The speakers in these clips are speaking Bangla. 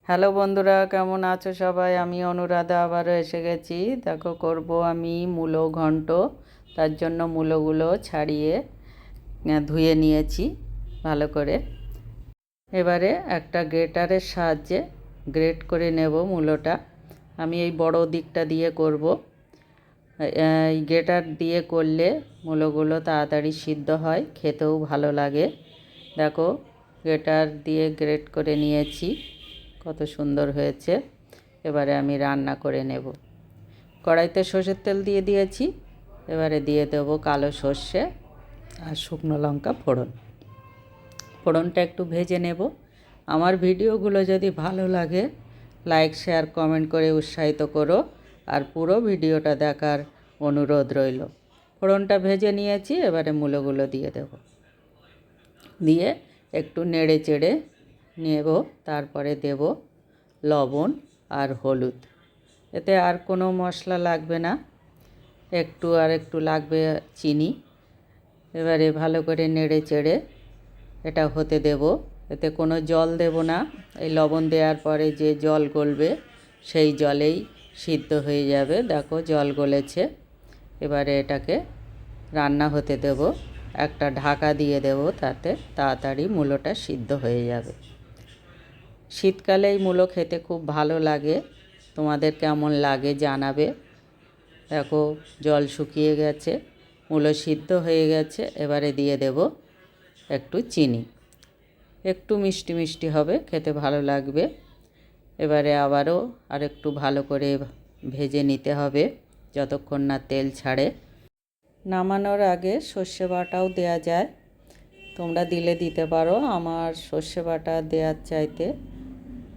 হ্যালো বন্ধুরা, কেমন আছো সবাই? আমি অনুরাধা আবারও এসে গেছি। দেখো, করব আমি মূলো ঘন্ট। তার জন্য মূলোগুলো ছাড়িয়ে ধুয়ে নিয়েছি ভালো করে। এবারে একটা গ্রেটারের সাহায্যে গ্রেট করে নেব মূলোটা। আমি এই বড় দিকটা দিয়ে করব। এই গ্রেটার দিয়ে করলে মূলোগুলো তাড়াতাড়ি সিদ্ধ হয়, খেতেও ভালো লাগে। দেখো, গ্রেটার দিয়ে গ্রেট করে নিয়েছি, কত সুন্দর হয়েছে। এবারে আমি রান্না করে নেব। কড়াইতে সর্ষের তেল দিয়ে দিয়েছি। এবারে দিয়ে দেবো কালো সর্ষে আর শুকনো লঙ্কা ফোড়ন। ফোড়নটা একটু ভেজে নেব। আমার ভিডিওগুলো যদি ভালো লাগে, লাইক শেয়ার কমেন্ট করে উৎসাহিত করো, আর পুরো ভিডিওটা দেখার অনুরোধ রইল। ফোড়নটা ভেজে নিয়েছি, এবারে মূলোগুলো দিয়ে দেব। দিয়ে একটু নেড়ে চেড়ে নেব। তারপরে দেব লবণ আর হলুদ। এতে আর কোনো মশলা লাগবে না, একটু লাগবে চিনি। এবারে ভালো করে নেড়ে চেড়ে এটা হতে দেব। এতে কোনো জল দেব না। এই লবণ দেওয়ার পরে যে জল গলবে সেই জলেই সিদ্ধ হয়ে যাবে। দেখো, জল গলেছে। এবারে এটাকে রান্না হতে দেব। একটা ঢাকা দিয়ে দেব, তাতে তাড়াতাড়ি মূলোটা সিদ্ধ হয়ে যাবে। শীতকালে এই মূলো খেতে খুব ভালো লাগে। তোমাদের কেমন লাগে জানাবে। দেখো, জল শুকিয়ে গেছে, মূলো সিদ্ধ হয়ে গেছে। এবারে দিয়ে দেব একটু চিনি। একটু মিষ্টি মিষ্টি হবে, খেতে ভালো লাগবে। এবারে আবারও আরেকটু ভালো করে ভেজে নিতে হবে যতক্ষণ না তেল ছাড়ে। নামানোর আগে সর্ষে বাটাও দেওয়া যায়, তোমরা দিলে দিতে পারো। আমার সর্ষে বাটা দেওয়ার চাইতে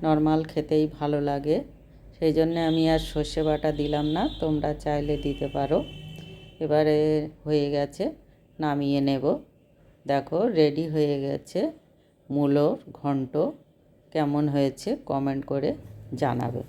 নর্মাল খেতেই ভালো লাগে, সেই জন্য আমি আর সর্ষে বাটা দিলাম না, তোমরা চাইলে দিতে পারো। এবারে হয়ে গেছে, নামিয়ে নেব। দেখো, রেডি হয়ে গেছে মূলোর ঘন্ট। কেমন হয়েছে কমেন্ট করে জানাবে।